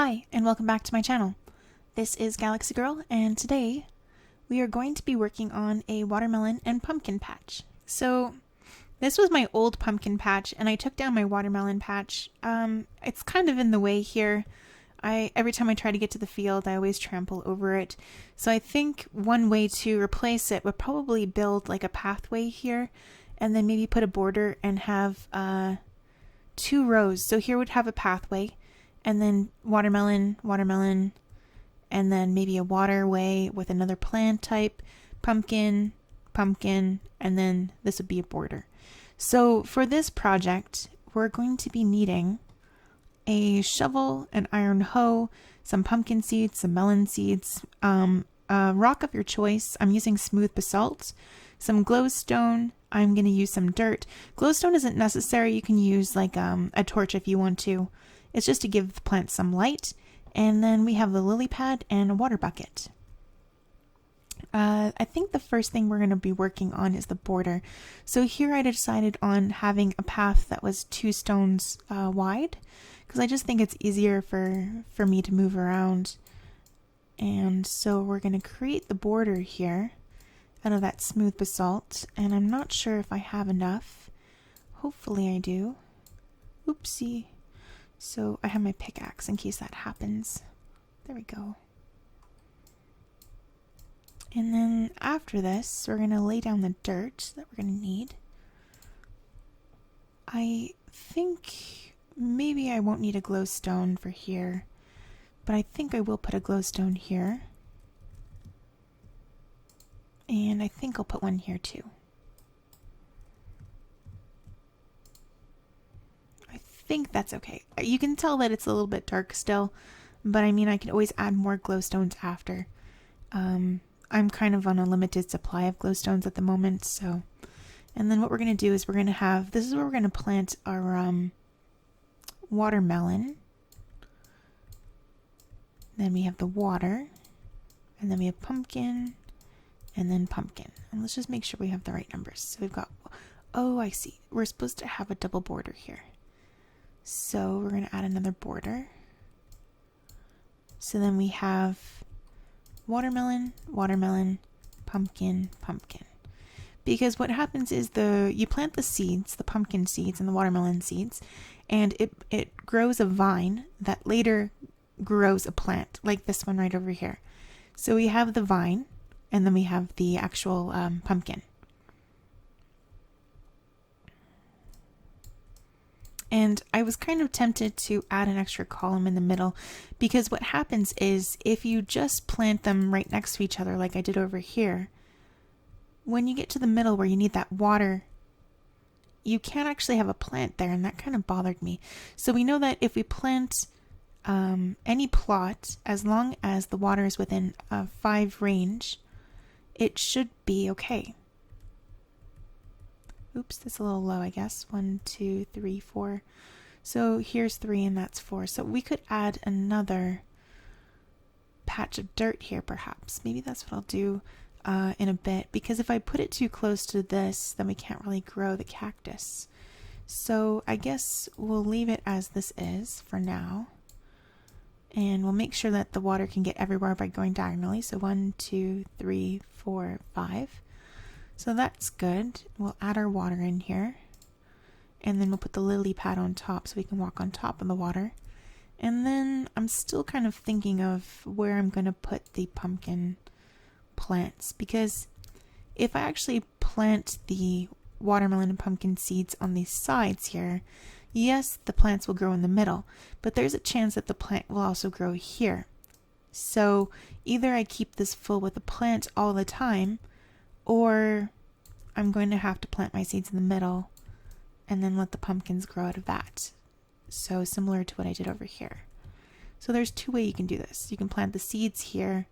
Hi, and welcome back to my channel. This is Galaxy Girl, and today we are going to be working on a watermelon and pumpkin patch. So this was my old pumpkin patch, and I took down my watermelon patch. It's kind of in the way here. Every time I try to get to the field, I always trample over it. So I think one way to replace it would probably build like a pathway here, and then maybe put a border and have 2 rows. So here would have a pathway, and then watermelon, watermelon, and then maybe a waterway with another plant type, pumpkin, pumpkin, and then this would be a border. So for this project, we're going to be needing a shovel, an iron hoe, some pumpkin seeds, some melon seeds, a rock of your choice. I'm using smooth basalt, some glowstone. I'm going to use some dirt. Glowstone isn't necessary. You can use like a torch if you want to. It's just to give the plant some light. And then we have the lily pad and a water bucket. I think the first thing we're going to be working on is the border. So here I decided on having a path that was 2 stones wide, because I just think it's easier for me to move around. And so we're going to create the border here out of that smooth basalt, and I'm not sure if I have enough. Hopefully I do. Oopsie. So I have my pickaxe in case that happens. There we go. And then after this, we're going to lay down the dirt that we're going to need. I think maybe I won't need a glowstone for here, but I think I will put a glowstone here. And I think I'll put one here too. I think that's okay. You can tell that it's a little bit dark still, but I mean, I can always add more glowstones after. I'm kind of on a limited supply of glowstones at the moment, so. And then what we're going to do is we're going to have, this is where we're going to plant our watermelon. Then we have the water, and then we have pumpkin, and then pumpkin. And let's just make sure we have the right numbers. So we've got, oh, I see. We're supposed to have a double border here. So we're going to add another border. So then we have watermelon, watermelon, pumpkin, pumpkin. Because what happens is you plant the seeds, the pumpkin seeds and the watermelon seeds, and it grows a vine that later grows a plant, like this one right over here. So we have the vine, and then we have the actual pumpkin. And I was kind of tempted to add an extra column in the middle, because what happens is if you just plant them right next to each other like I did over here, when you get to the middle where you need that water, you can't actually have a plant there, and that kind of bothered me. So we know that if we plant any plot, as long as the water is within a 5 range, it should be okay. Oops, that's a little low, I guess. 1, 2, 3, 4. So here's 3 and that's 4. So we could add another patch of dirt here, perhaps. Maybe that's what I'll do in a bit, because if I put it too close to this, then we can't really grow the cactus. So I guess we'll leave it as this is for now. And we'll make sure that the water can get everywhere by going diagonally. So 1, 2, 3, 4, 5. So that's good. We'll add our water in here. And then we'll put the lily pad on top so we can walk on top of the water. And then I'm still kind of thinking of where I'm going to put the pumpkin plants. Because if I actually plant the watermelon and pumpkin seeds on these sides here, yes, the plants will grow in the middle, but there's a chance that the plant will also grow here. So either I keep this full with a plant all the time, or I'm going to have to plant my seeds in the middle and then let the pumpkins grow out of that. So similar to what I did over here. So there's 2 ways you can do this. You can plant the seeds here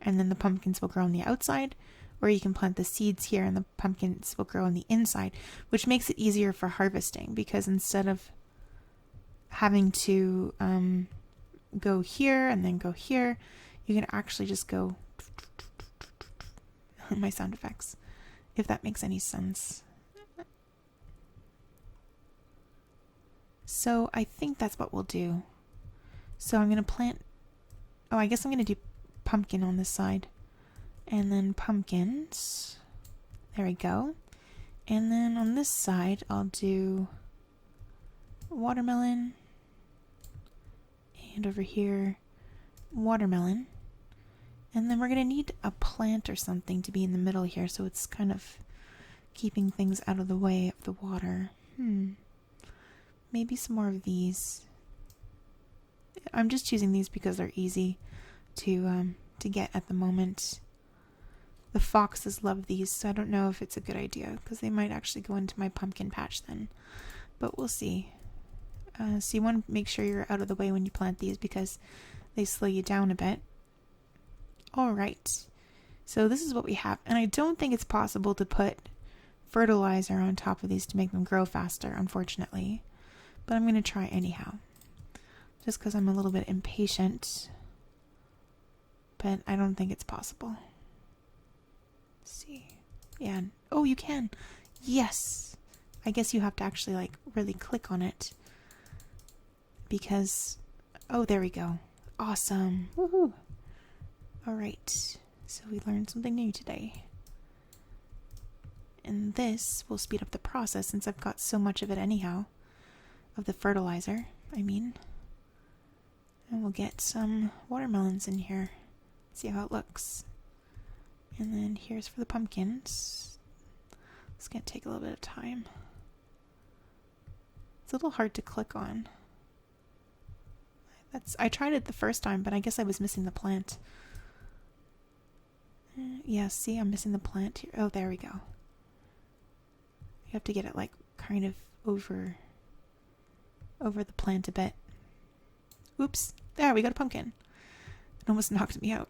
and then the pumpkins will grow on the outside, or you can plant the seeds here and the pumpkins will grow on the inside, which makes it easier for harvesting, because instead of having to go here and then go here, you can actually just go my sound effects, if that makes any sense. So I think that's what we'll do. So I'm going to plant... Oh, I guess I'm going to do pumpkin on this side. And then pumpkins. There we go. And then on this side, I'll do watermelon. And over here, watermelon. And then we're going to need a plant or something to be in the middle here, so it's kind of keeping things out of the way of the water. Maybe some more of these. I'm just choosing these because they're easy to get at the moment. The foxes love these, so I don't know if it's a good idea, because they might actually go into my pumpkin patch then. But we'll see. So you want to make sure you're out of the way when you plant these, because they slow you down a bit. Alright, so this is what we have. And I don't think it's possible to put fertilizer on top of these to make them grow faster, unfortunately. But I'm going to try anyhow. Just because I'm a little bit impatient. But I don't think it's possible. Let's see. Yeah. Oh, you can. Yes. I guess you have to actually like really click on it. Because... Oh, there we go. Awesome. Woohoo. Alright. So we learned something new today. And this will speed up the process since I've got so much of it anyhow. Of the fertilizer, I mean. And we'll get some watermelons in here. See how it looks. And then here's for the pumpkins. It's going to take a little bit of time. It's a little hard to click on. I tried it the first time, but I guess I was missing the plant. Yeah, see, I'm missing the plant here. Oh, there we go. You have to get it like kind of over the plant a bit. Oops. There, we got a pumpkin. It almost knocked me out.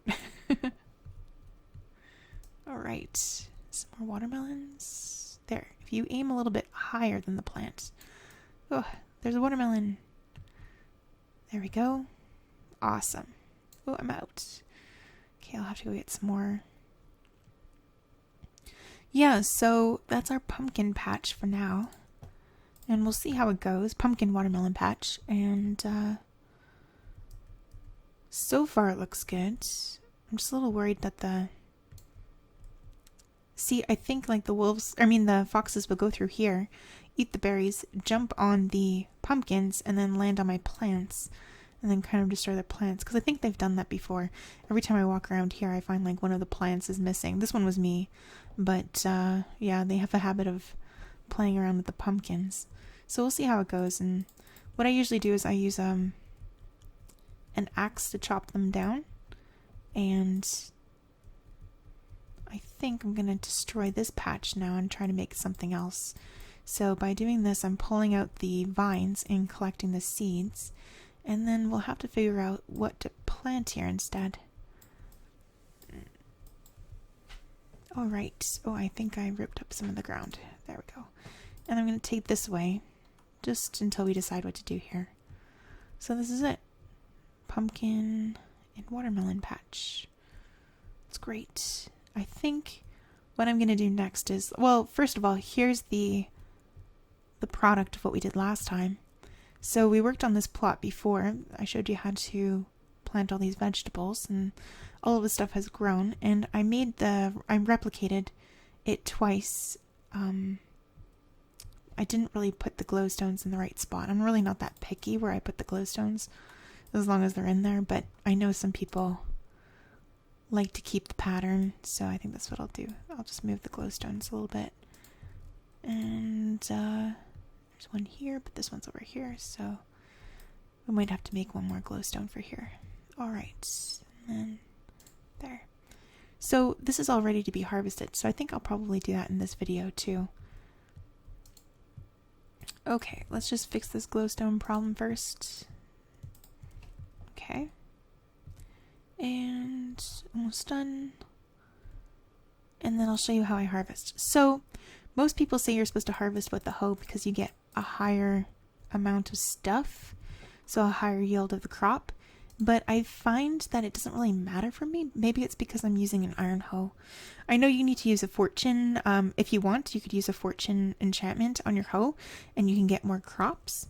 Alright. Some more watermelons. There. If you aim a little bit higher than the plant. Oh, there's a watermelon. There we go. Awesome. Oh, I'm out. Okay, I'll have to go get some more. Yeah, so that's our pumpkin patch for now. And we'll see how it goes. Pumpkin watermelon patch. And so far it looks good. I'm just a little worried that the... See, I think like the foxes will go through here, eat the berries, jump on the pumpkins, and then land on my plants. And then kind of destroy the plants. Because I think they've done that before. Every time I walk around here, I find like one of the plants is missing. This one was me. But yeah, they have a habit of playing around with the pumpkins. So we'll see how it goes. And what I usually do is I use an axe to chop them down. And I think I'm going to destroy this patch now and try to make something else. So by doing this, I'm pulling out the vines and collecting the seeds. And then we'll have to figure out what to plant here instead. Alright. Oh, I think I ripped up some of the ground. There we go. And I'm going to take this way. Just until we decide what to do here. So this is it. Pumpkin and watermelon patch. It's great. I think what I'm going to do next is... Well, first of all, here's the product of what we did last time. So we worked on this plot before. I showed you how to plant all these vegetables, and all of the stuff has grown. And I replicated it twice. I didn't really put the glowstones in the right spot. I'm really not that picky where I put the glowstones, as long as they're in there. But I know some people like to keep the pattern, so I think that's what I'll do. I'll just move the glowstones a little bit. And there's one here, but this one's over here, so we might have to make one more glowstone for here. Alright, and then there. So this is all ready to be harvested, so I think I'll probably do that in this video too. Okay, let's just fix this glowstone problem first. Okay. And almost done. And then I'll show you how I harvest. So most people say you're supposed to harvest with the hoe because you get a higher amount of stuff, so a higher yield of the crop. But I find that it doesn't really matter for me. Maybe it's because I'm using an iron hoe. I know you need to use a fortune. If you want, you could use a fortune enchantment on your hoe and you can get more crops.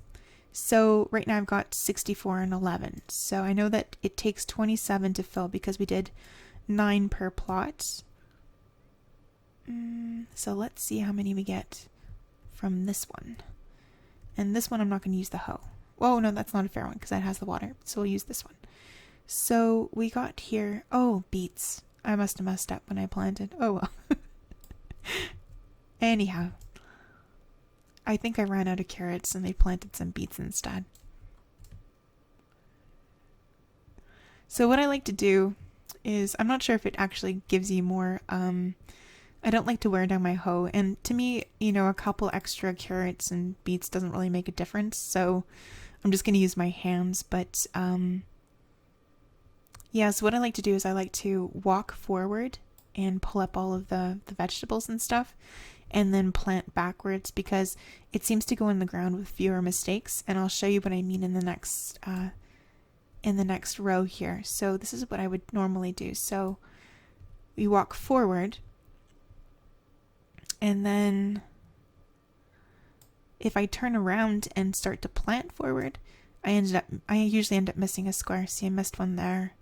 So right now I've got 64 and 11. So I know that it takes 27 to fill because we did 9 per plot. So let's see how many we get from this one. And this one I'm not going to use the hoe. Oh no, that's not a fair one because that has the water. So we'll use this one. So we got here, oh, beets. I must have messed up when I planted. Oh well. Anyhow, I think I ran out of carrots and they planted some beets instead. So what I like to do is, I'm not sure if it actually gives you more, I don't like to wear down my hoe, and to me, you know, a couple extra carrots and beets doesn't really make a difference, so I'm just going to use my hands, but yeah, so what I like to do is I like to walk forward and pull up all of the vegetables and stuff, and then plant backwards because it seems to go in the ground with fewer mistakes, and I'll show you what I mean in the next row here. So this is what I would normally do. So we walk forward, and then if I turn around and start to plant forward, I usually end up missing a square. See, I missed one there,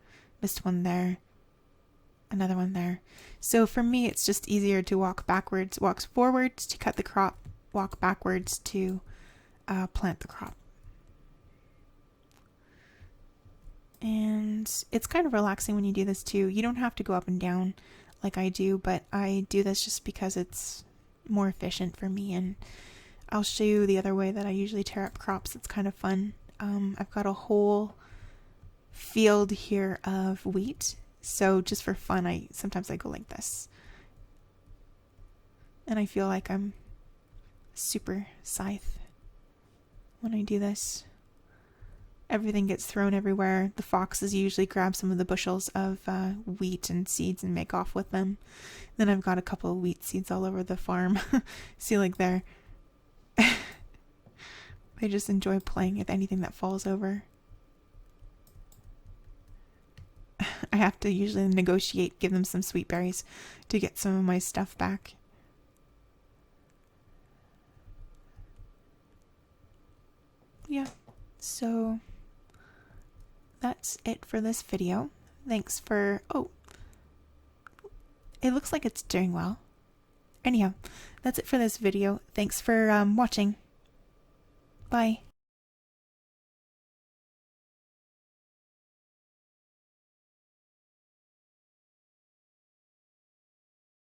another one there. So for me, it's just easier to walk forwards to cut the crop, walk backwards to plant the crop. And it's kind of relaxing when you do this too. You don't have to go up and down like I do, but I do this just because it's more efficient for me, and I'll show you the other way that I usually tear up crops. It's kind of fun. I've got a whole field here of wheat, so just for fun, sometimes I go like this, and I feel like I'm super scythe when I do this. Everything gets thrown everywhere. The foxes usually grab some of the bushels of wheat and seeds and make off with them. Then I've got a couple of wheat seeds all over the farm. See, like there. They just enjoy playing with anything that falls over. I have to usually negotiate, give them some sweet berries to get some of my stuff back. Yeah, so that's it for this video. Thanks for, oh, it looks like it's doing well. Anyhow, that's it for this video. Thanks for watching. Bye.